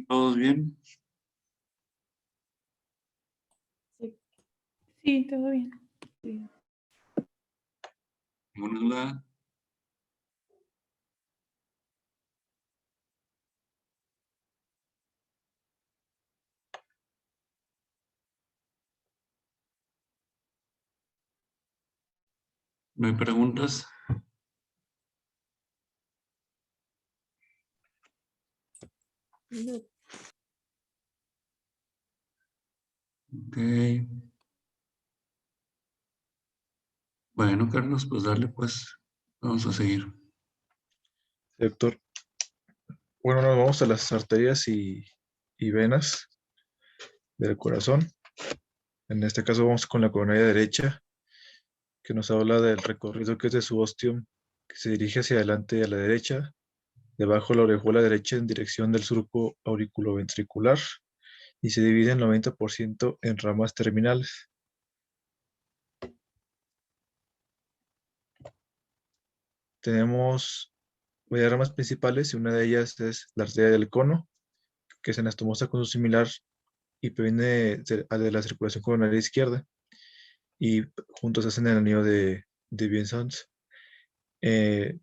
¿Todos bien? Sí, sí, todo bien. Sí. Hola. ¿No hay preguntas? No. Ok. Bueno, Carlos, pues dale, pues. Vamos a seguir. Doctor. Bueno, nos vamos a las arterias y venas del corazón. En este caso vamos con la coronaria derecha, que nos habla del recorrido que es de su ostium, que se dirige hacia adelante a la derecha, debajo de la orejuela derecha en dirección del surco auriculoventricular y se divide en 90% en ramas terminales. Tenemos varias ramas principales y una de ellas es la arteria del cono, que se anastomosa con su similar y proviene de la circulación coronaria izquierda y juntos hacen el anillo de Vincent. En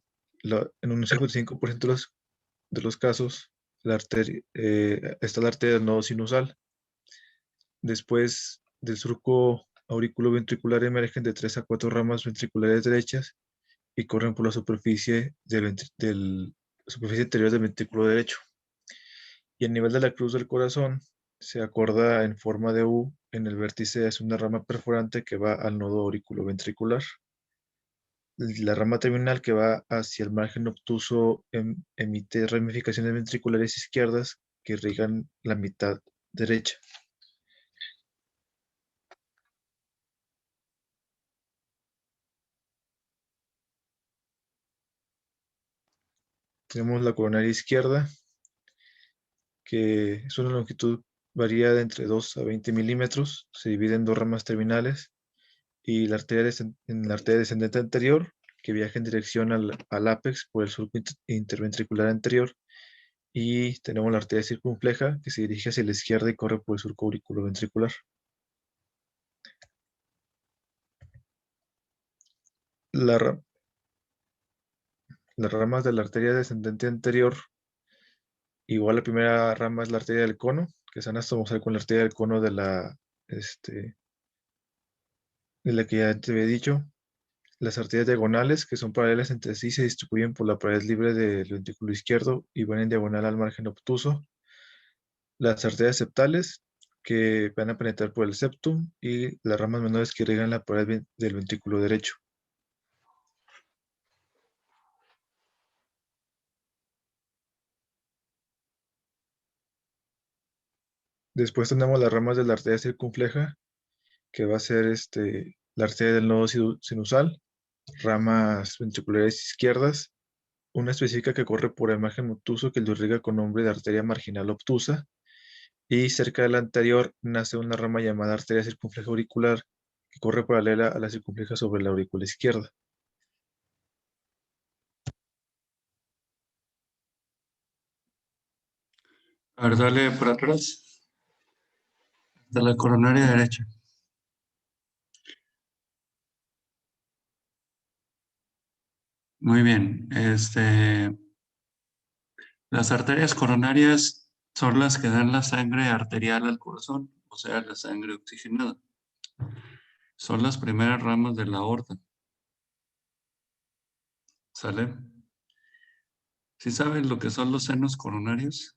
un 55% de los casos, está la arteria del nodo sinusal. Después del surco auriculoventricular emergen de 3 a 4 ramas ventriculares derechas y corren por la superficie superficie interior del ventrículo derecho. Y a nivel de la cruz del corazón se acorda en forma de U en el vértice hacia una rama perforante que va al nodo auriculoventricular. La rama terminal que va hacia el margen obtuso emite ramificaciones ventriculares izquierdas que irrigan la mitad derecha. Tenemos la coronaria izquierda, que es una longitud varía de entre 2 a 20 milímetros, se divide en dos ramas terminales, y en la arteria descendente anterior, que viaja en dirección al ápex por el surco interventricular anterior, y tenemos la arteria circunfleja, que se dirige hacia la izquierda y corre por el surco auriculoventricular. La ra- Las ramas de la arteria descendente anterior, igual la primera rama es la arteria del cono, que se anastomosal con la arteria del cono de la que ya te había dicho. Las arterias diagonales, que son paralelas entre sí, se distribuyen por la pared libre del ventrículo izquierdo y van en diagonal al margen obtuso. Las arterias septales, que van a penetrar por el septum, y las ramas menores que irrigan la pared del ventrículo derecho. Después tenemos las ramas de la arteria circunfleja, que va a ser la arteria del nodo sinusal, ramas ventriculares izquierdas, una específica que corre por el margen obtuso que lo irriga con nombre de arteria marginal obtusa, y cerca de la anterior nace una rama llamada arteria circunfleja auricular que corre paralela a la circunfleja sobre la aurícula izquierda. A ver, dale por atrás. De la coronaria derecha. Muy bien. Las arterias coronarias son las que dan la sangre arterial al corazón, o sea, la sangre oxigenada. Son las primeras ramas de la aorta. ¿Sale? ¿Sí saben lo que son los senos coronarios?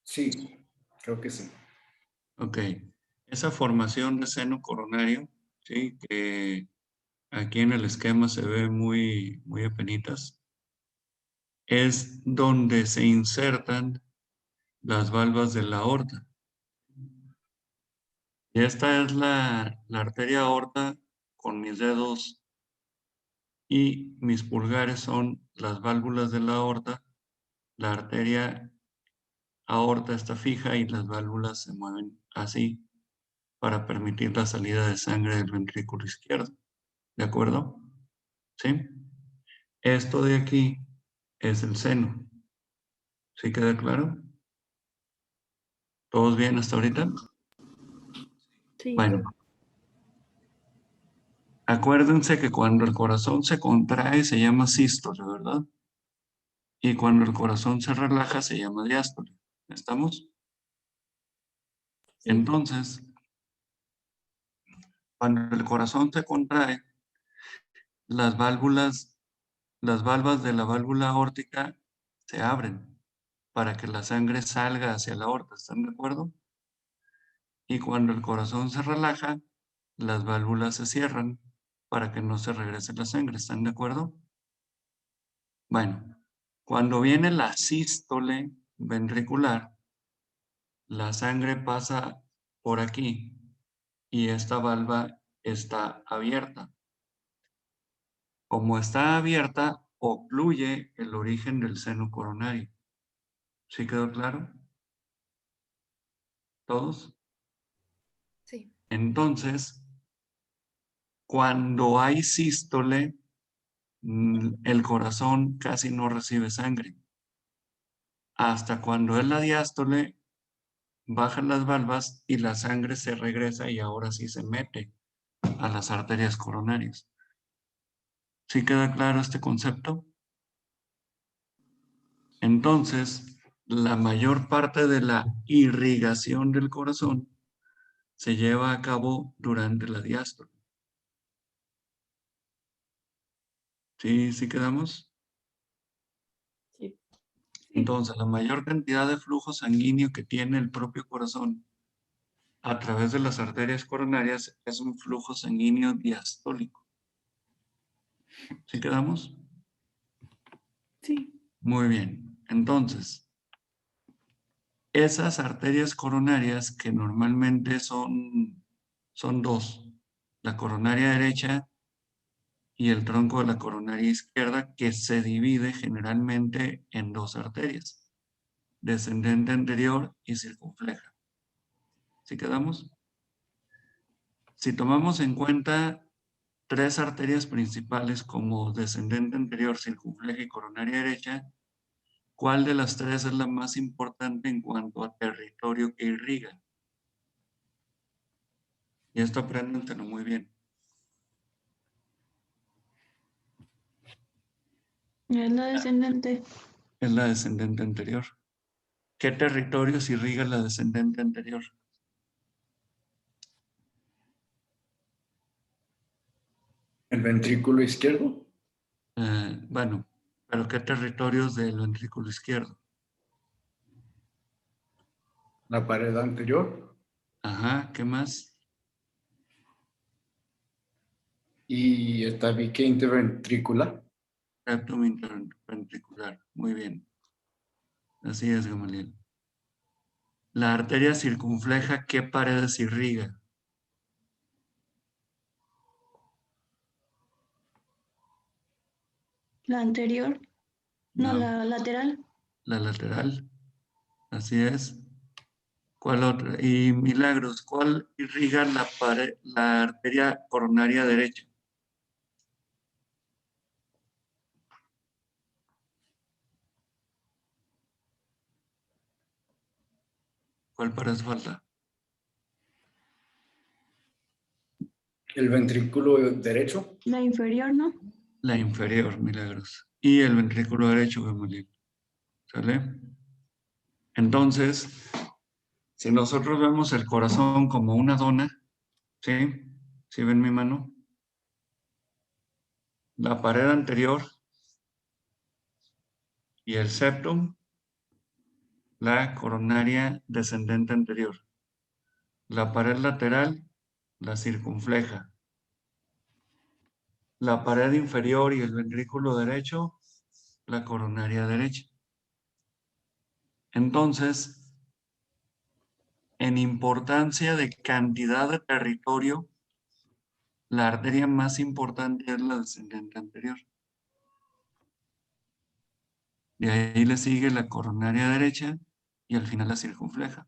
Sí, creo que sí. Ok. Esa formación de seno coronario, ¿sí? Que aquí en el esquema se ve muy, muy apenitas, es donde se insertan las valvas de la aorta. Y esta es la arteria aorta con mis dedos y mis pulgares son las válvulas de la aorta. La arteria aorta está fija y las válvulas se mueven así para permitir la salida de sangre del ventrículo izquierdo. ¿De acuerdo? ¿Sí? Esto de aquí es el seno. ¿Sí queda claro? ¿Todos bien hasta ahorita? Sí. Bueno, acuérdense que cuando el corazón se contrae se llama sístole, ¿verdad? Y cuando el corazón se relaja se llama diástole. ¿Estamos? Sí. Entonces, cuando el corazón se contrae, las válvulas, las valvas de la válvula aórtica se abren para que la sangre salga hacia la aorta. ¿Están de acuerdo? Y cuando el corazón se relaja, las válvulas se cierran para que no se regrese la sangre. ¿Están de acuerdo? Bueno, cuando viene la sístole ventricular, la sangre pasa por aquí y esta valva está abierta. Como está abierta, ocluye el origen del seno coronario. ¿Sí quedó claro? ¿Todos? Sí. Entonces, cuando hay sístole, el corazón casi no recibe sangre. Hasta cuando es la diástole, bajan las valvas y la sangre se regresa y ahora sí se mete a las arterias coronarias. ¿Sí queda claro este concepto? Entonces, la mayor parte de la irrigación del corazón se lleva a cabo durante la diástole. ¿Sí, sí quedamos? Sí. Entonces, la mayor cantidad de flujo sanguíneo que tiene el propio corazón a través de las arterias coronarias es un flujo sanguíneo diastólico. ¿Sí quedamos? Sí. Muy bien. Entonces, esas arterias coronarias que normalmente son dos, la coronaria derecha y el tronco de la coronaria izquierda, que se divide generalmente en dos arterias, descendente anterior y circunfleja. ¿Sí quedamos? Si tomamos en cuenta tres arterias principales como descendente anterior, circunfleja y coronaria derecha, ¿cuál de las tres es la más importante en cuanto a territorio que irriga? Y esto apréndanlo muy bien. Es la descendente. Es la descendente anterior. ¿Qué territorios irriga la descendente anterior? ¿El ventrículo izquierdo? Bueno, pero ¿qué territorios del ventrículo izquierdo? La pared anterior Ajá, ¿qué más? y el tabique interventricular. Septum interventricular. Muy bien. Así es, Gamaliel. La arteria circunfleja, ¿qué paredes irriga? La anterior. No, No, la lateral. la lateral. Así es. ¿Cuál otra? Y Milagros, ¿cuál irriga la arteria coronaria derecha? ¿Cuál parece falta? El ventrículo derecho. La inferior, ¿no? La inferior, Milagros. Y el ventrículo derecho, Gamaliel. ¿Sale? Entonces, si nosotros vemos el corazón como una dona, ¿sí? ¿Sí ven mi mano? La pared anterior y el septum, la coronaria descendente anterior. La pared lateral, la circunfleja. La pared inferior y el ventrículo derecho, la coronaria derecha. Entonces, en importancia de cantidad de territorio, la arteria más importante es la descendente anterior. De ahí le sigue la coronaria derecha y al final la circunfleja.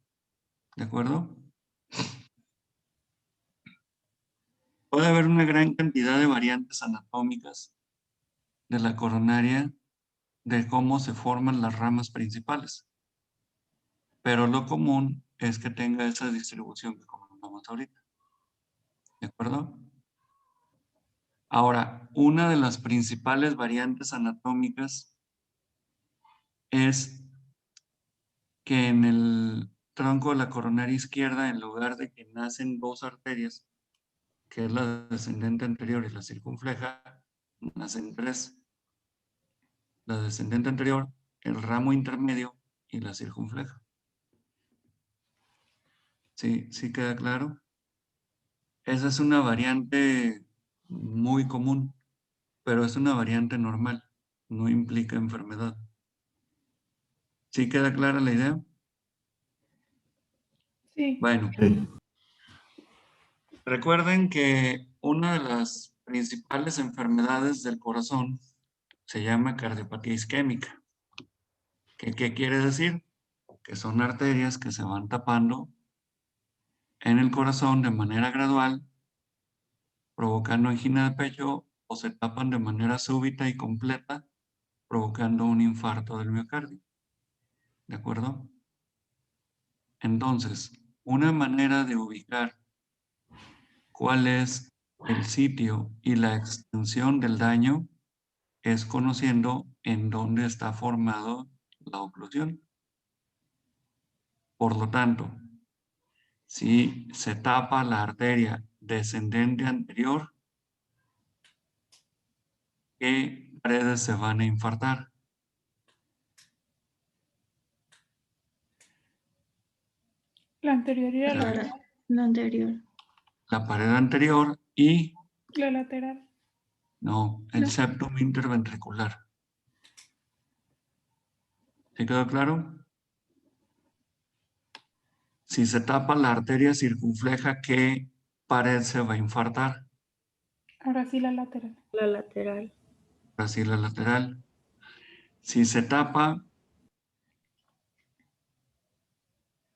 ¿De acuerdo? Puede haber una gran cantidad de variantes anatómicas de la coronaria de cómo se forman las ramas principales. Pero lo común es que tenga esa distribución que comentamos ahorita. ¿De acuerdo? Ahora, una de las principales variantes anatómicas es que en el tronco de la coronaria izquierda, en lugar de que nacen dos arterias, que es la descendente anterior y la circunfleja, nacen tres. La descendente anterior, el ramo intermedio y la circunfleja. ¿Sí, sí queda claro? Esa es una variante muy común, pero es una variante normal, no implica enfermedad. ¿Sí queda clara la idea? Sí. Bueno, Sí. recuerden que una de las principales enfermedades del corazón se llama cardiopatía isquémica. ¿Qué quiere decir? Que son arterias que se van tapando en el corazón de manera gradual, provocando angina de pecho, o se tapan de manera súbita y completa, provocando un infarto del miocardio. ¿De acuerdo? Entonces, una manera de ubicar cuál es el sitio y la extensión del daño es conociendo en dónde está formado la oclusión. Por lo tanto, si se tapa la arteria descendente anterior, ¿qué paredes se van a infartar? La anterior y la La, lateral. La anterior. la pared anterior y, La lateral. no, el No. septum interventricular. ¿Sí quedó claro? Si se tapa la arteria circunfleja, ¿qué pared se va a infartar? Ahora sí la lateral. La lateral. Así la lateral. Si se tapa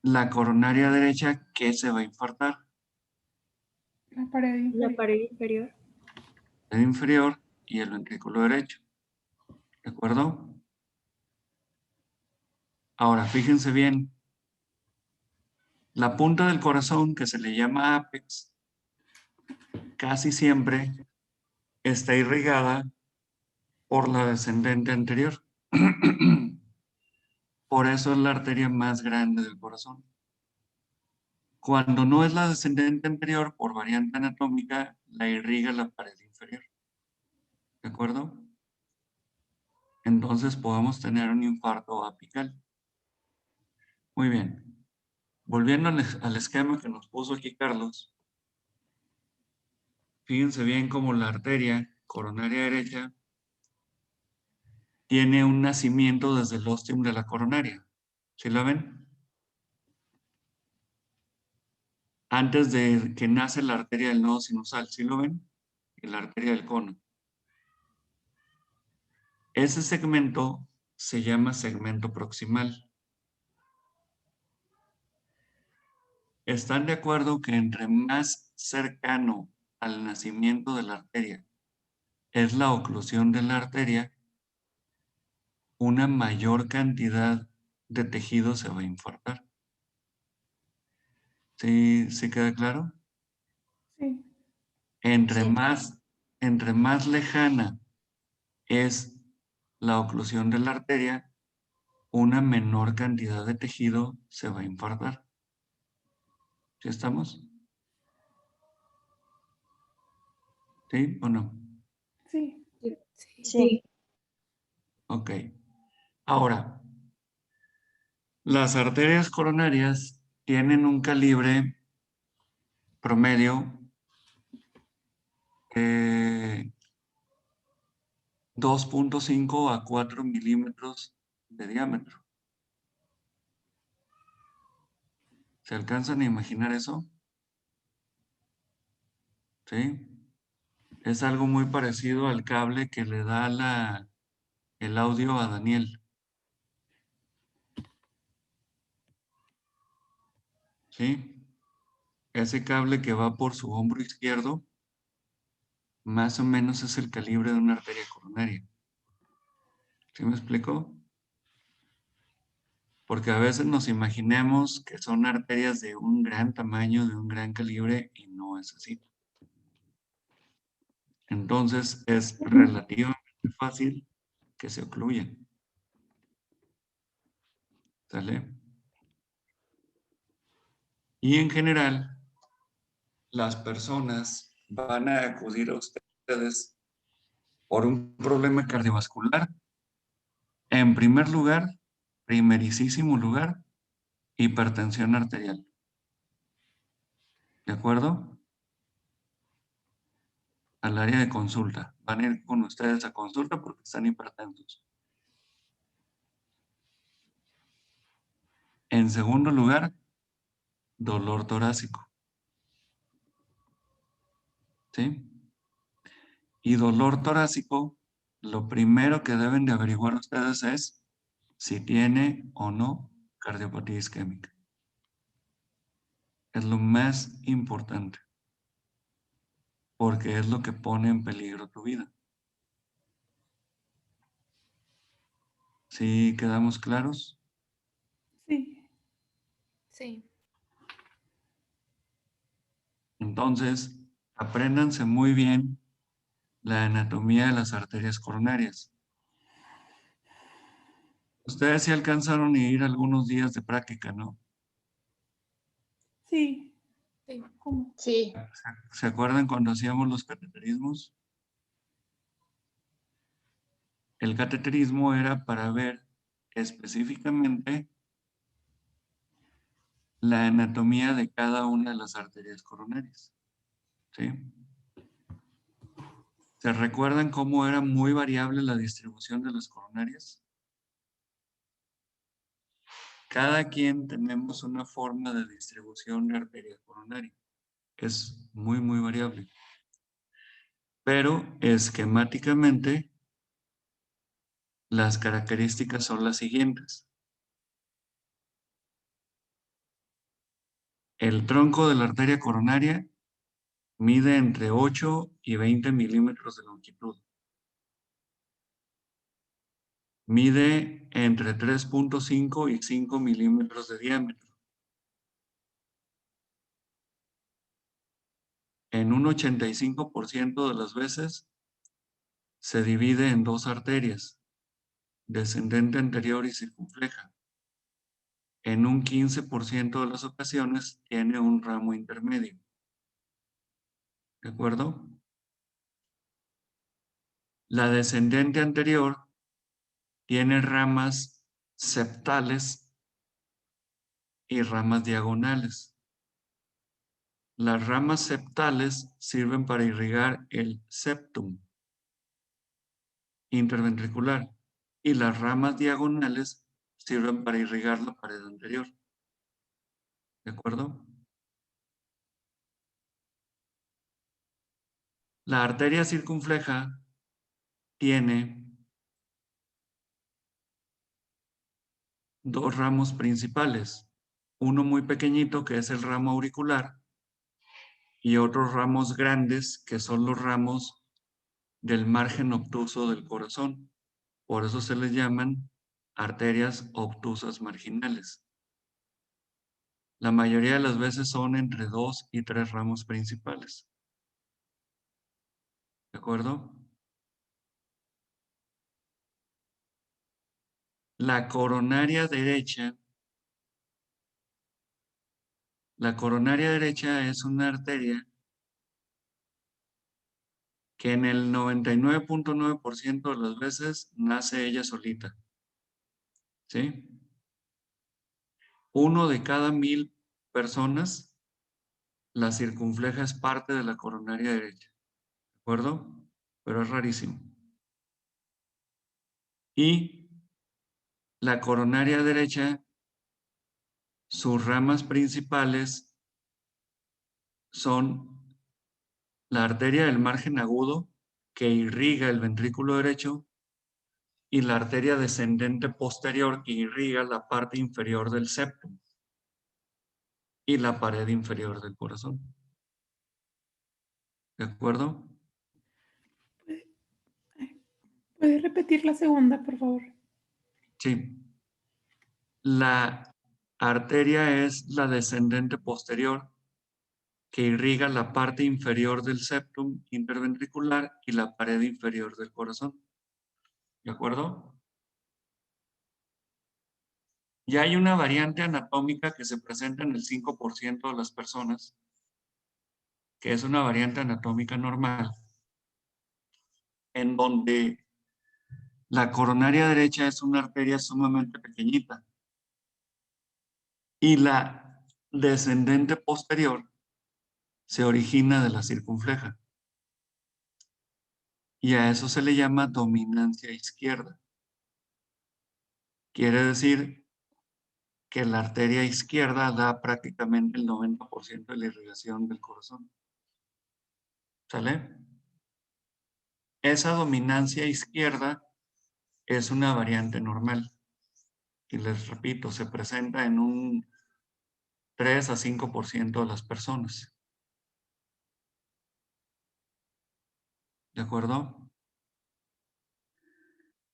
la coronaria derecha, ¿qué se va a infartar? La pared inferior. La pared inferior. El inferior y el ventrículo derecho. ¿De acuerdo? Ahora, fíjense bien. La punta del corazón, que se le llama ápex, casi siempre está irrigada por la descendente anterior. Por eso es la arteria más grande del corazón. Cuando no es la descendente anterior, por variante anatómica, la irriga la pared inferior. ¿De acuerdo? Entonces podemos tener un infarto apical. Muy bien. Volviendo al esquema que nos puso aquí Carlos, fíjense bien cómo la arteria coronaria derecha tiene un nacimiento desde el ostium de la coronaria. ¿Sí la ven? Antes de que nace la arteria del nodo sinusal, ¿sí lo ven? Y la arteria del cono. Ese segmento se llama segmento proximal. ¿Están de acuerdo que entre más cercano al nacimiento de la arteria es la oclusión de la arteria, una mayor cantidad de tejido se va a infartar? ¿Sí, sí queda claro? Sí. Entre Sí. más lejana es la oclusión de la arteria, una menor cantidad de tejido se va a infartar. ¿Sí estamos? ¿Sí o no? Sí. Sí. Ok. Ahora, las arterias coronarias tienen un calibre promedio de 2.5 a 4 milímetros de diámetro. ¿Se alcanzan a imaginar eso? ¿Sí? Es algo muy parecido al cable que le da el audio a Daniel. ¿Sí? Ese cable que va por su hombro izquierdo, más o menos es el calibre de una arteria coronaria. ¿Sí me explico? Porque a veces nos imaginemos que son arterias de un gran tamaño, de un gran calibre, y no es así. Entonces es relativamente fácil que se ocluyan. ¿Sale? Y en general, las personas van a acudir a ustedes por un problema cardiovascular. En primer lugar, primerísimo lugar, hipertensión arterial. ¿De acuerdo? Al área de consulta. Van a ir con ustedes a consulta porque están hipertensos. En segundo lugar, dolor torácico. ¿Sí? Y dolor torácico, lo primero que deben de averiguar ustedes es si tiene o no cardiopatía isquémica. Es lo más importante, porque es lo que pone en peligro tu vida. ¿Sí quedamos claros? Sí. Sí. Entonces, apréndanse muy bien la anatomía de las arterias coronarias. Ustedes sí alcanzaron a ir algunos días de práctica, ¿no? Sí. Sí. ¿Cómo? Sí, ¿Se acuerdan cuando hacíamos los cateterismos? El cateterismo era para ver específicamente la anatomía de cada una de las arterias coronarias. ¿Sí? ¿Se recuerdan cómo era muy variable la distribución de las coronarias? Cada quien tenemos una forma de distribución de arteria coronaria. Es muy, muy variable. Pero esquemáticamente, las características son las siguientes. El tronco de la arteria coronaria mide entre 8 y 20 milímetros de longitud. Mide entre 3.5 y 5 milímetros de diámetro. En un 85% de las veces se divide en dos arterias, descendente anterior y circunfleja. En un 15% de las ocasiones tiene un ramo intermedio. ¿De acuerdo? La descendente anterior tiene ramas septales y ramas diagonales. Las ramas septales sirven para irrigar el septum interventricular y las ramas diagonales sirven para irrigar la pared anterior. ¿De acuerdo? La arteria circunfleja tiene dos ramos principales. Uno muy pequeñito que es el ramo auricular y otros ramos grandes que son los ramos del margen obtuso del corazón. Por eso se les llaman arterias obtusas marginales. La mayoría de las veces son entre 2 y 3 ramos principales. ¿De acuerdo? La coronaria derecha es una arteria que en el 99.9% de las veces nace ella solita. ¿Sí? 1 de cada 1000 personas, la circunfleja es parte de la coronaria derecha. ¿De acuerdo? Pero es rarísimo. Y la coronaria derecha, sus ramas principales son la arteria del margen agudo que irriga el ventrículo derecho y la arteria descendente posterior que irriga la parte inferior del septum y la pared inferior del corazón. ¿De acuerdo? ¿Puede repetir la segunda, por favor? Sí. La arteria es la descendente posterior que irriga la parte inferior del septum interventricular y la pared inferior del corazón. ¿De acuerdo? Y hay una variante anatómica que se presenta en el 5% de las personas, que es una variante anatómica normal, en donde la coronaria derecha es una arteria sumamente pequeñita y la descendente posterior se origina de la circunfleja. Y a eso se le llama dominancia izquierda. Quiere decir que la arteria izquierda da prácticamente el 90% de la irrigación del corazón. ¿Sale? Esa dominancia izquierda es una variante normal. Y les repito, se presenta en un 3 a 5% de las personas. ¿De acuerdo?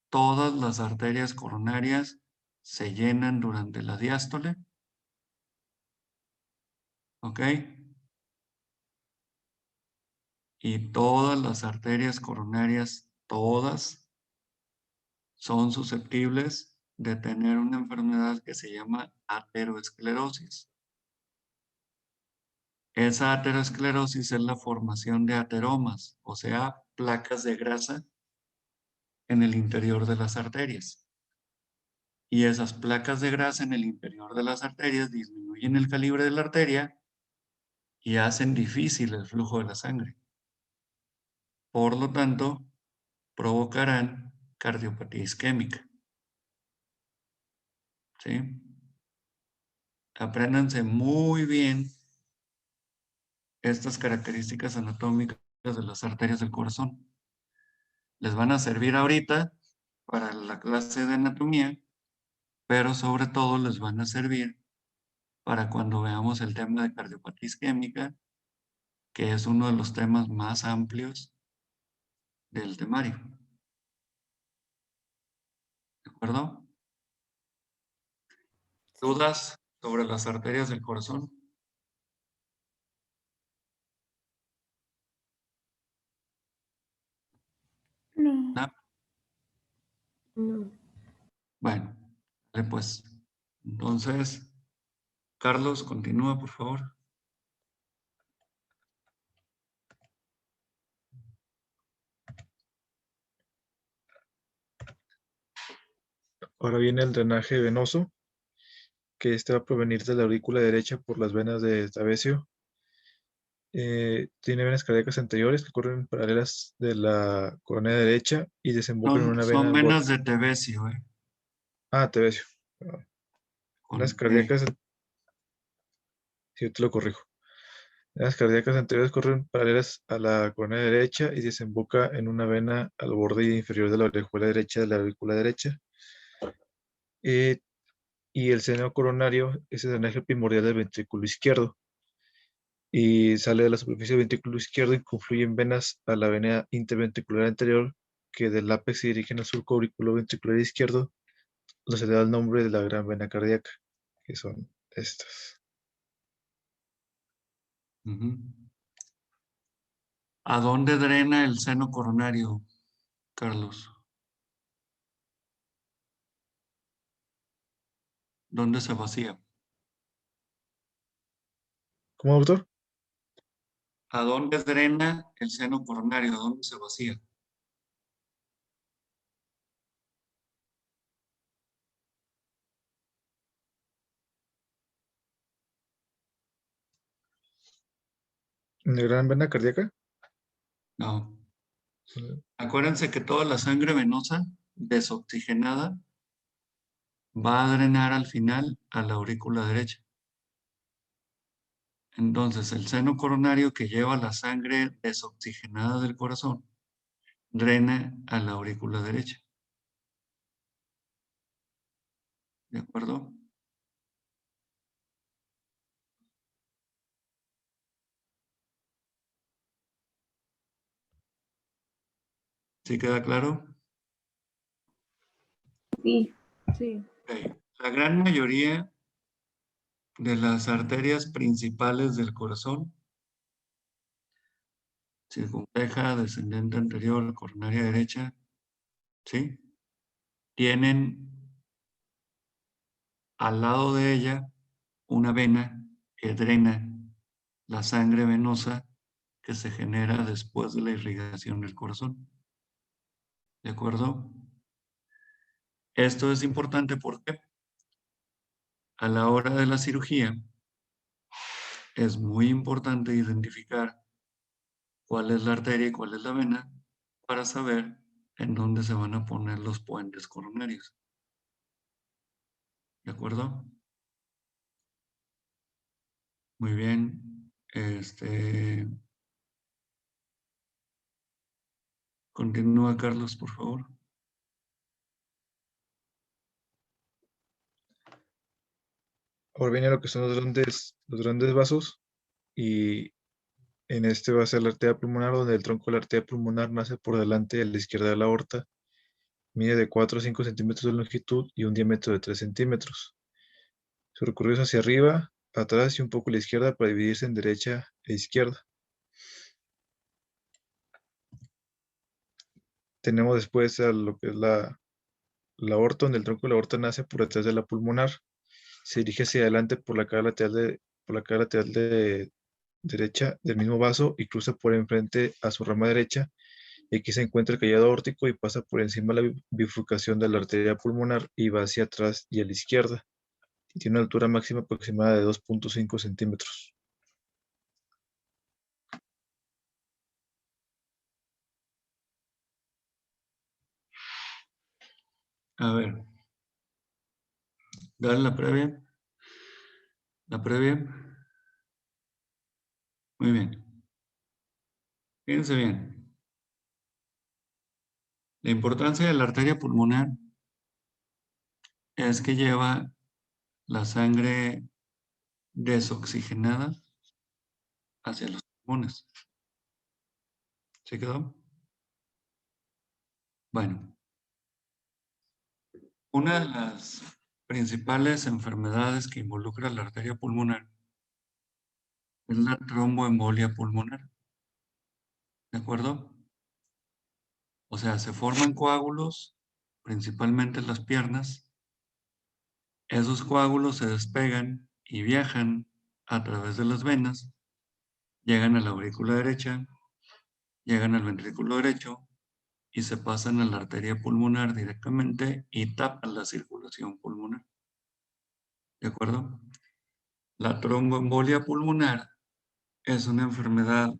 Todas las arterias coronarias se llenan durante la diástole. ¿Ok? Y todas las arterias coronarias, todas, son susceptibles de tener una enfermedad que se llama ateroesclerosis. Esa ateroesclerosis es la formación de ateromas, o sea, placas de grasa en el interior de las arterias. Y esas placas de grasa en el interior de las arterias disminuyen el calibre de la arteria y hacen difícil el flujo de la sangre. Por lo tanto, provocarán cardiopatía isquémica. ¿Sí? Apréndanse muy bien estas características anatómicas de las arterias del corazón. Les van a servir ahorita para la clase de anatomía, pero sobre todo les van a servir para cuando veamos el tema de cardiopatía isquémica, que es uno de los temas más amplios del temario. ¿De acuerdo? ¿Dudas sobre las arterias del corazón? No. ¿No? No. Bueno, pues entonces, Carlos, continúa, por favor. Ahora viene el drenaje venoso, que este va a provenir de la aurícula derecha por las venas de trabecio. Tiene venas cardíacas anteriores que corren paralelas de la coronilla derecha y desembocan en una vena Son al borde. venas de Tevesio, ¿eh? Ah, trabecio. Venas Con T. cardíacas, sí, yo te lo corrijo. Venas cardíacas anteriores corren paralelas a la coronilla derecha y desemboca en una vena al borde inferior de la orejuela derecha de la aurícula derecha. Eh, y el seno coronario es el drenaje primordial del ventrículo izquierdo y sale de la superficie del ventrículo izquierdo y confluye en venas a la vena interventricular anterior que del ápex se dirigen al surco auriculoventricular izquierdo, donde se le da el nombre de la gran vena cardíaca, que son estas. Ujú. ¿A dónde drena el seno coronario, Carlos? ¿Dónde se vacía? ¿Cómo, doctor? ¿A dónde drena el seno coronario? ¿A dónde se vacía? ¿En la gran vena cardíaca? No. Acuérdense que toda la sangre venosa desoxigenada va a drenar al final a la aurícula derecha. Entonces, el seno coronario que lleva la sangre desoxigenada del corazón drena a la aurícula derecha. ¿De acuerdo? ¿Sí queda claro? Sí. Sí. Ok. La gran mayoría de las arterias principales del corazón, circunfleja, descendente anterior, coronaria derecha, ¿sí? Tienen al lado de ella una vena que drena la sangre venosa que se genera después de la irrigación del corazón. ¿De acuerdo? Esto es importante porque a la hora de la cirugía es muy importante identificar cuál es la arteria y cuál es la vena para saber en dónde se van a poner los puentes coronarios. ¿De acuerdo? Muy bien. Continúa, Carlos, por favor. Ahora viene lo que son los grandes vasos y en este va a ser la arteria pulmonar, donde el tronco de la arteria pulmonar nace por delante y a la izquierda de la aorta, mide de 4 a 5 centímetros de longitud y un diámetro de 3 centímetros. Su recorrido es hacia arriba, atrás y un poco a la izquierda para dividirse en derecha e izquierda. Tenemos después a lo que es la aorta, donde el tronco de la aorta nace por detrás de la pulmonar, se dirige hacia adelante por la cara lateral de derecha del mismo vaso y cruza por enfrente a su rama derecha. Y aquí se encuentra el callado aórtico y pasa por encima de la bifurcación de la arteria pulmonar y va hacia atrás y a la izquierda. Y tiene una altura máxima aproximada de 2.5 centímetros. A ver. Dale la previa. La previa. Muy bien. Fíjense bien. La importancia de la arteria pulmonar es que lleva la sangre desoxigenada hacia los pulmones. ¿Se quedó? Bueno, una de las principales enfermedades que involucra la arteria pulmonar es la tromboembolia pulmonar. ¿De acuerdo? O sea, se forman coágulos, principalmente en las piernas. Esos coágulos se despegan y viajan a través de las venas, llegan a la aurícula derecha, llegan al ventrículo derecho y se pasan a la arteria pulmonar directamente y tapan la circulación pulmonar. ¿De acuerdo? La tromboembolia pulmonar es una enfermedad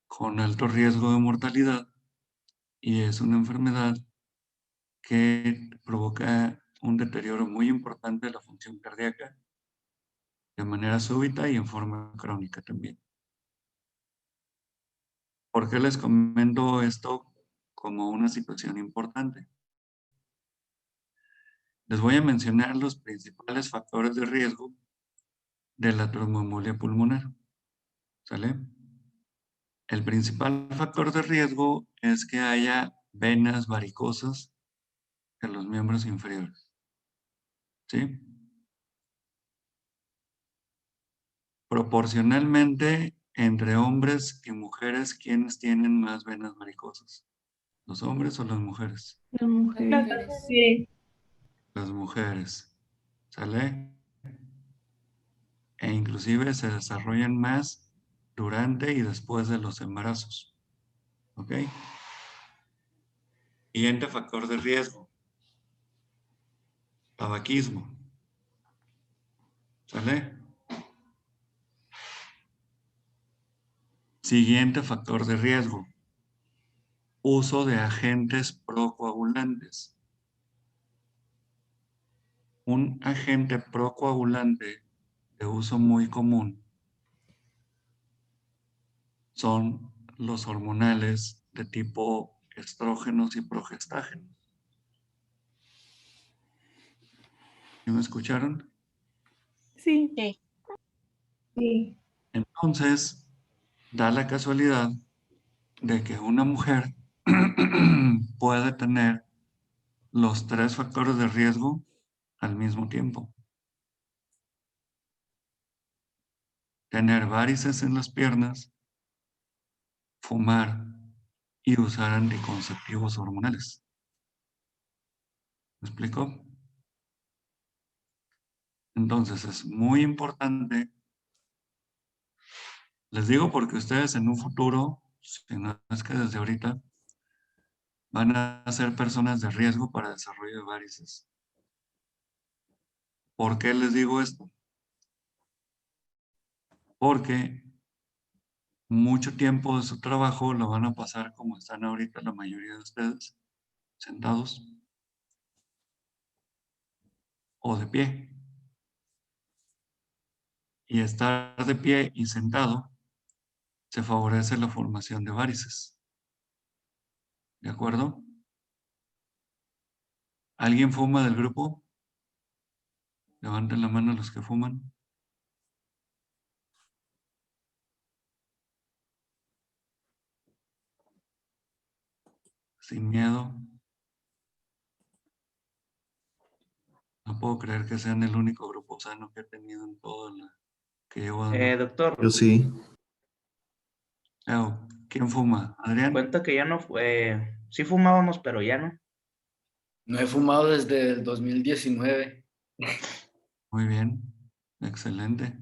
con alto riesgo de mortalidad y es una enfermedad que provoca un deterioro muy importante de la función cardíaca de manera súbita y en forma crónica también. ¿Por qué les comento esto como una situación importante? Les voy a mencionar los principales factores de riesgo de la tromboembolia pulmonar. ¿Sale? El principal factor de riesgo es que haya venas varicosas en los miembros inferiores. ¿Sí? Proporcionalmente, entre hombres y mujeres, ¿quiénes tienen más venas varicosas? ¿Los hombres o las mujeres? Las mujeres. Sí. Las mujeres. ¿Sale? E inclusive se desarrollan más durante y después de los embarazos. ¿Ok? Siguiente factor de riesgo. Tabaquismo. ¿Sale? Siguiente factor de riesgo. Uso de agentes procoagulantes. Un agente procoagulante de uso muy común son los hormonales de tipo estrógenos y progestágenos. ¿Sí me escucharon? Sí. Sí. Entonces, da la casualidad de que una mujer puede tener los 3 factores de riesgo al mismo tiempo. Tener varices en las piernas, fumar y usar anticonceptivos hormonales. ¿Me explico? Entonces es muy importante, les digo porque ustedes en un futuro, si no es que desde ahorita, van a ser personas de riesgo para desarrollo de varices. ¿Por qué les digo esto? Porque mucho tiempo de su trabajo lo van a pasar como están ahorita la mayoría de ustedes, sentados o de pie. Y estar de pie y sentado se favorece la formación de varices. ¿De acuerdo? ¿Alguien fuma del grupo? Levanten la mano los que fuman. Sin miedo. No puedo creer que sean el único grupo sano que he tenido en todo el que llevo dando. Doctor, Yo sí. ¿Quién fuma? ¿Adrián? cuenta que ya no, sí fumábamos, pero ya no. No he fumado desde el 2019. Muy bien. Excelente.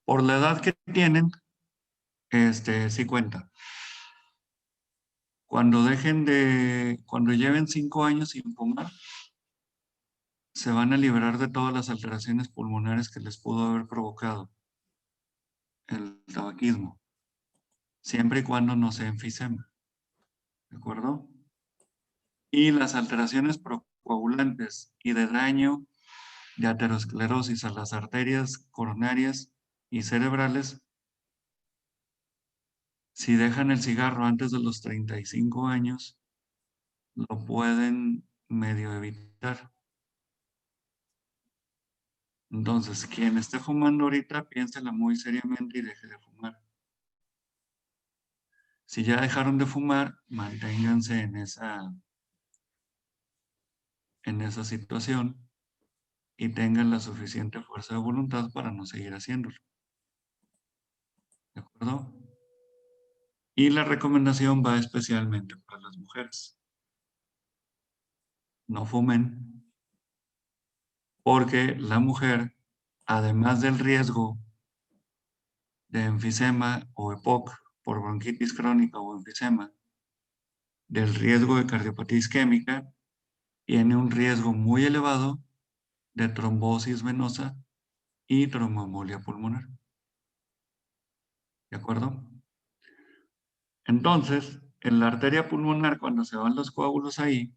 Por la edad que tienen, sí cuenta. Cuando lleven 5 años sin fumar, se van a liberar de todas las alteraciones pulmonares que les pudo haber provocado el tabaquismo, siempre y cuando no sea enfisema. ¿De acuerdo? Y las alteraciones procoagulantes y de daño de aterosclerosis a las arterias coronarias y cerebrales, si dejan el cigarro antes de los 35 años, lo pueden medio evitar. Entonces, quien esté fumando ahorita, piénsela muy seriamente y deje de fumar. Si ya dejaron de fumar, manténganse en esa situación y tengan la suficiente fuerza de voluntad para no seguir haciéndolo. ¿De acuerdo? Y la recomendación va especialmente para las mujeres. No fumen, porque la mujer, además del riesgo de enfisema o EPOC por bronquitis crónica o enfisema, del riesgo de cardiopatía isquémica, tiene un riesgo muy elevado de trombosis venosa y tromboembolia pulmonar. ¿De acuerdo? Entonces, en la arteria pulmonar, cuando se van los coágulos ahí,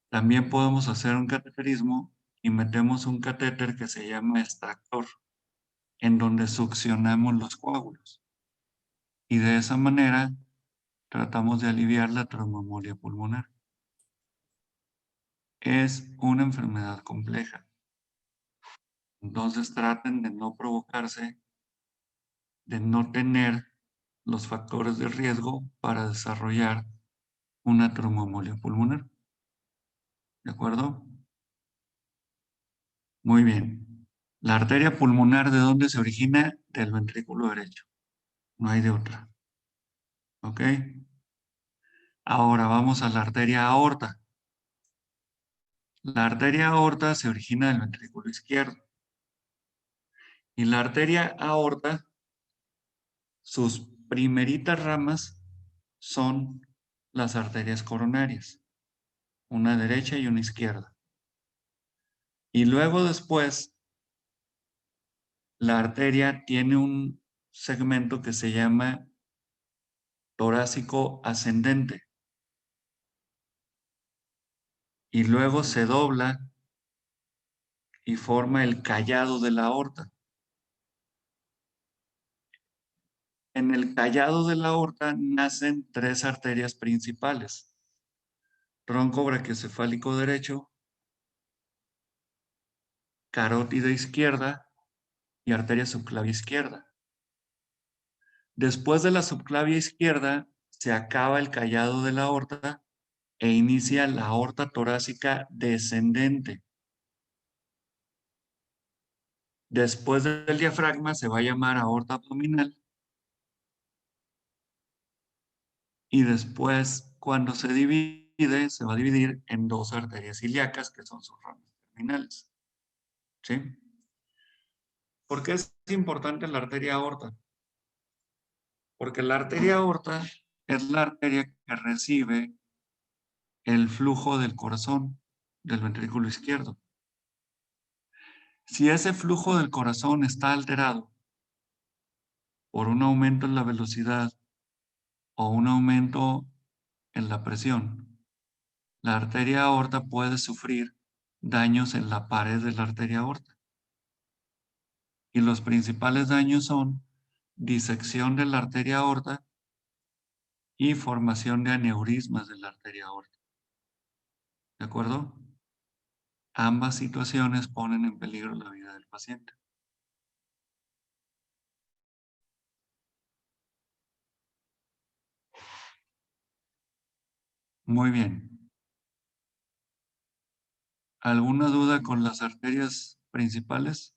también podemos hacer un cateterismo y metemos un catéter que se llama extractor, en donde succionamos los coágulos. Y de esa manera tratamos de aliviar la tromboembolia pulmonar. Es una enfermedad compleja. Entonces traten de no provocarse, de no tener los factores de riesgo para desarrollar una tromboembolia pulmonar. ¿De acuerdo? Muy bien. La arteria pulmonar, ¿de dónde se origina? Del ventrículo derecho. No hay de otra. ¿Ok? Ahora vamos a la arteria aorta. La arteria aorta se origina del ventrículo izquierdo. Y la arteria aorta, sus primeritas ramas son las arterias coronarias, una derecha y una izquierda. Y luego después, la arteria tiene un segmento que se llama torácico ascendente. Y luego se dobla y forma el callado de la aorta. En el callado de la aorta nacen 3 arterias principales: tronco brachiocefálico derecho, carótida izquierda y arteria subclavia izquierda. Después de la subclavia izquierda se acaba el callado de la aorta e inicia la aorta torácica descendente. Después del diafragma se va a llamar aorta abdominal. Y después, cuando se divide, se va a dividir en dos arterias ilíacas, que son sus ramas terminales. ¿Sí? ¿Por qué es importante la arteria aorta? Porque la arteria aorta es la arteria que recibe el flujo del corazón del ventrículo izquierdo. Si ese flujo del corazón está alterado por un aumento en la velocidad o un aumento en la presión, la arteria aorta puede sufrir daños en la pared de la arteria aorta. Y los principales daños son disección de la arteria aorta y formación de aneurismas de la arteria aorta. ¿De acuerdo? Ambas situaciones ponen en peligro la vida del paciente. Muy bien. ¿Alguna duda con las arterias principales?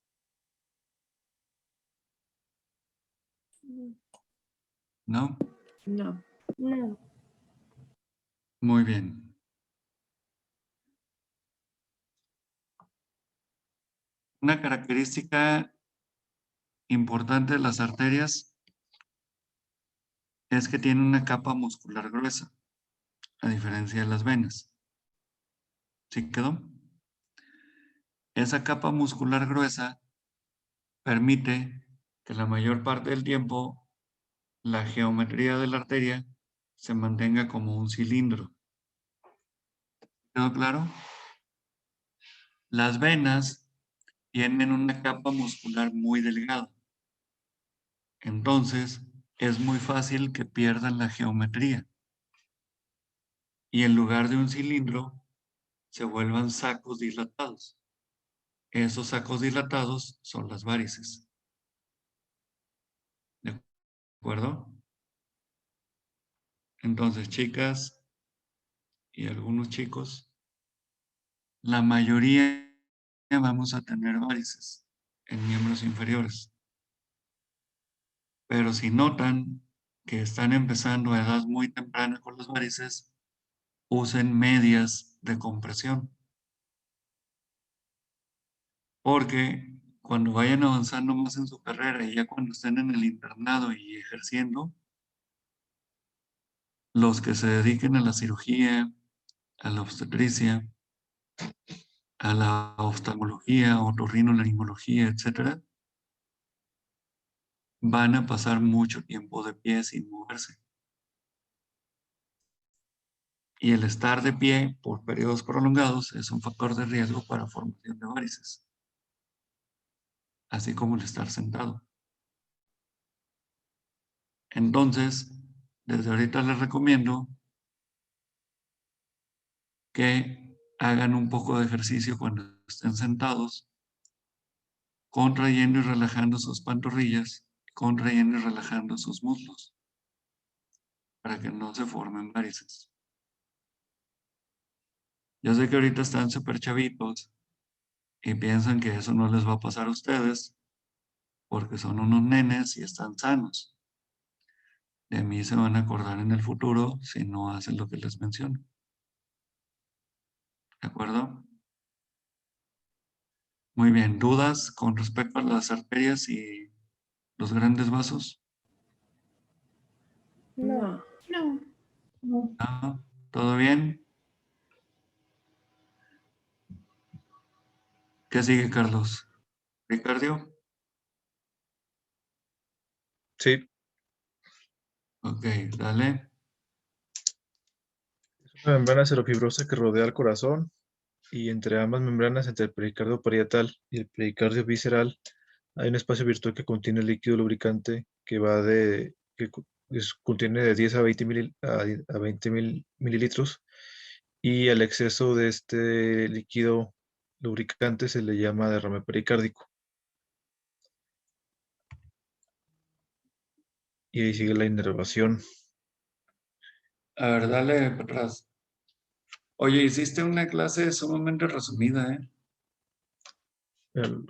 ¿No? No. No. Muy bien. Una característica importante de las arterias es que tienen una capa muscular gruesa, a diferencia de las venas. ¿Sí quedó? Esa capa muscular gruesa permite que la mayor parte del tiempo la geometría de la arteria se mantenga como un cilindro. ¿Quedó claro? Las venas tienen una capa muscular muy delgada. Entonces, es muy fácil que pierdan la geometría. Y en lugar de un cilindro, se vuelvan sacos dilatados. Esos sacos dilatados son las varices. ¿De acuerdo? Entonces, chicas y algunos chicos, la mayoría vamos a tener varices en miembros inferiores. Pero si notan que están empezando a edad muy temprana con las varices, usen medias de compresión. Porque cuando vayan avanzando más en su carrera y ya cuando estén en el internado y ejerciendo, los que se dediquen a la cirugía, a la obstetricia, a la oftalmología, otorrinolaringología, etcétera, van a pasar mucho tiempo de pie sin moverse. Y el estar de pie por periodos prolongados es un factor de riesgo para formación de varices, así como el estar sentado. Entonces, desde ahorita les recomiendo que hagan un poco de ejercicio cuando estén sentados, contrayendo y relajando sus pantorrillas, contrayendo y relajando sus muslos, para que no se formen varices. Yo sé que ahorita están súper chavitos y piensan que eso no les va a pasar a ustedes porque son unos nenes y están sanos. De mí se van a acordar en el futuro si no hacen lo que les menciono. ¿De acuerdo? Muy bien. ¿Dudas con respecto a las arterias y los grandes vasos? No. No. ¿No? ¿Todo bien? ¿Qué sigue, Carlos? ¿Ricardio? Sí, Ok, dale. es una membrana cerofibrosa que rodea el corazón y entre ambas membranas, entre el pericardio parietal y el pericardio visceral, hay un espacio virtual que contiene líquido lubricante que va contiene de 10 a 20 a 20 mililitros, y el exceso de este líquido lubricante se le llama derrame pericárdico. Y ahí sigue la inervación. A ver, dale para atrás. Oye, hiciste una clase sumamente resumida, ¿eh? El-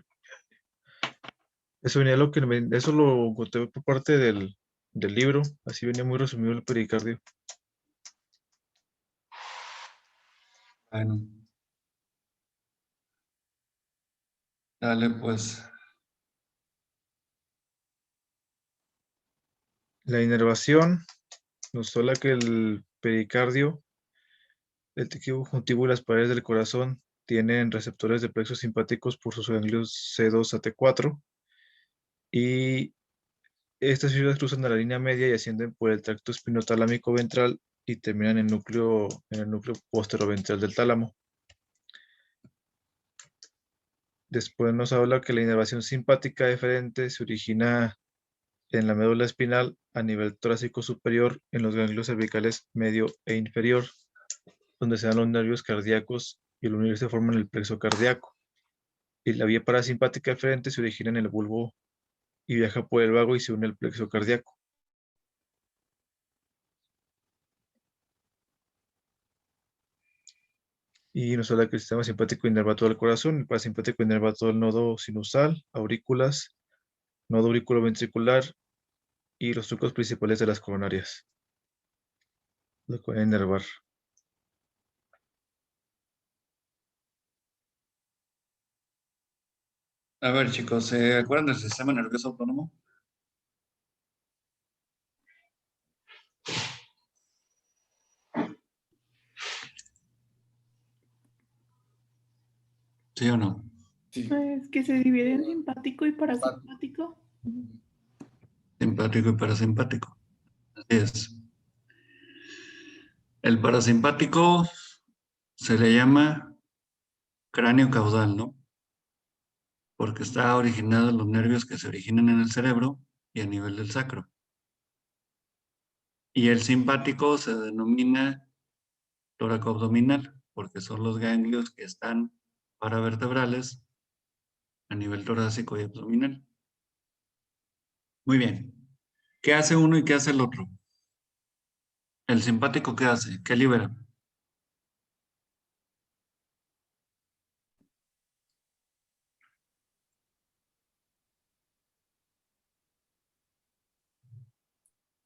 Eso venía eso lo encontré por parte del libro, así venía muy resumido el pericardio. Bueno, dale pues. La inervación nos habla que el pericardio, el tejido conjuntivo y las paredes del corazón tienen receptores de plexos simpáticos por sus ganglios C2 a T4 y estas fibras cruzan a la línea media y ascienden por el tracto espinotalámico ventral y terminan en el núcleo posteroventral del tálamo. Después nos habla que la inervación simpática deferente se origina en la médula espinal a nivel torácico superior en los ganglios cervicales medio e inferior, donde se dan los nervios cardíacos y al unirse forman el plexo cardíaco. Y la vía parasimpática deferente se origina en el bulbo y viaja por el vago y se une al plexo cardíaco. Y nos habla que el sistema simpático inerva todo el corazón, el parasimpático inerva todo el nodo sinusal, aurículas, nodo auriculoventricular y los trucos principales de las coronarias. Lo que pueden inervar. A ver, chicos, ¿se acuerdan del sistema nervioso autónomo? ¿Sí o no? Sí. Es que se divide en simpático y parasimpático. Simpático y parasimpático. Así es. El parasimpático se le llama cráneo caudal, ¿no? Porque está originado en los nervios que se originan en el cerebro y a nivel del sacro. Y el simpático se denomina tóraco-abdominal, porque son los ganglios que están paravertebrales a nivel torácico y abdominal. Muy bien. ¿Qué hace uno y qué hace el otro? ¿El simpático qué hace? ¿Qué libera?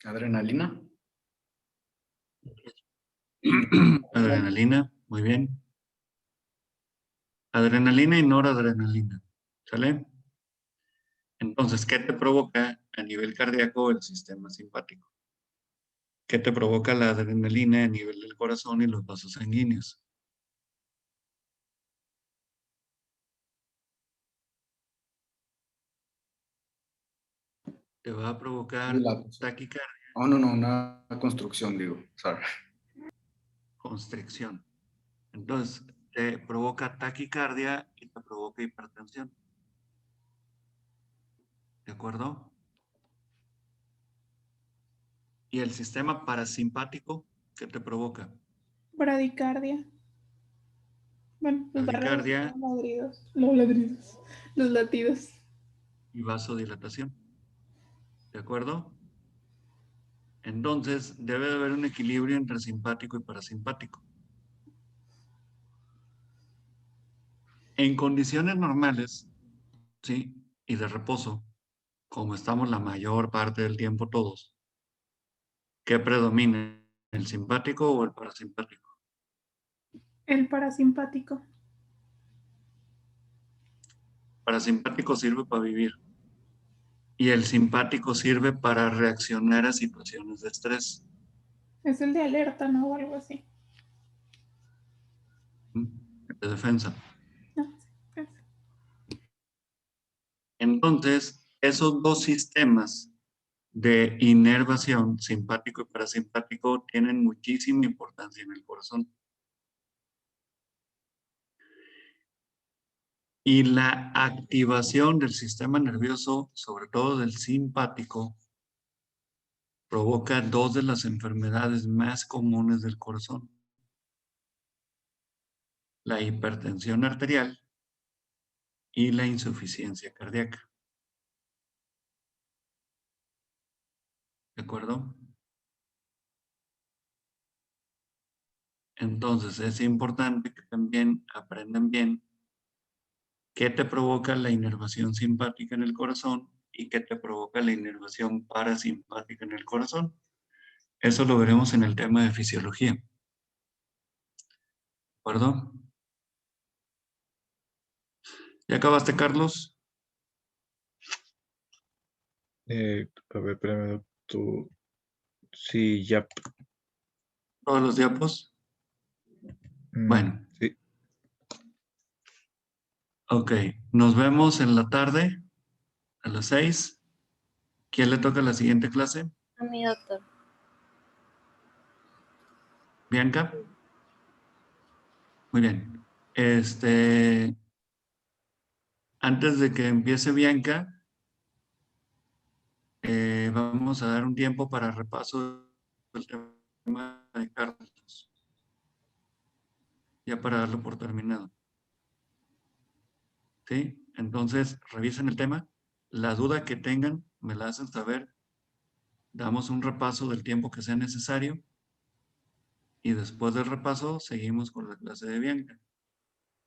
Adrenalina. Adrenalina, muy bien. Adrenalina y noradrenalina. ¿Sale? Entonces, ¿qué te provoca a nivel cardíaco el sistema simpático? ¿Qué te provoca la adrenalina a nivel del corazón y los vasos sanguíneos? Te va a provocar Dilatación. taquicardia, Oh, no, no, una construcción, digo. Sorry. constricción. Entonces, te provoca taquicardia y te provoca hipertensión. ¿De acuerdo? Y el sistema parasimpático, ¿qué te provoca? Bradicardia. Bueno, pues darle Taquicardia los ladridos. Los ladridos. Los latidos. y vasodilatación. ¿De acuerdo? Entonces, debe de haber un equilibrio entre simpático y parasimpático. En condiciones normales, ¿sí? Y de reposo, como estamos la mayor parte del tiempo todos, ¿qué predomina? ¿El simpático o el parasimpático? El parasimpático. Parasimpático sirve para vivir y el simpático sirve para reaccionar a situaciones de estrés. Es el de alerta, ¿no? O algo así. ¿Mm? De defensa. No, sí, Entonces, esos dos sistemas de inervación, simpático y parasimpático, tienen muchísima importancia en el corazón. Y la activación del sistema nervioso, sobre todo del simpático, provoca dos de las enfermedades más comunes del corazón: la hipertensión arterial y la insuficiencia cardíaca. ¿De acuerdo? Entonces, es importante que también aprendan bien qué te provoca la inervación simpática en el corazón y qué te provoca la inervación parasimpática en el corazón. Eso lo veremos en el tema de fisiología. ¿De acuerdo? ¿Ya acabaste, Carlos? A ver, espérame, doctor. Sí, ya. ¿Todos los diapos? Bueno. Sí. Ok, nos vemos en la tarde a las 6. ¿Quién le toca la siguiente clase? A mi doctor. ¿Bianca? Muy bien. Antes de que empiece Bianca, vamos a dar un tiempo para repaso del tema de Carlos. Ya para darlo por terminado. ¿Sí? Entonces, revisen el tema. La duda que tengan, me la hacen saber. Damos un repaso del tiempo que sea necesario. Y después del repaso, seguimos con la clase de Bianca.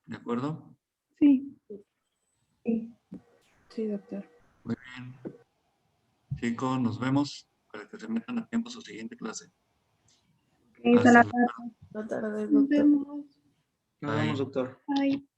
¿De acuerdo? Sí. Sí, doctor. Muy bien. Chicos, nos vemos para que se metan a tiempo a su siguiente clase. Hasta luego. Buenas tardes, Nos doctor. vemos. Nos Bye. vemos, doctor. Bye.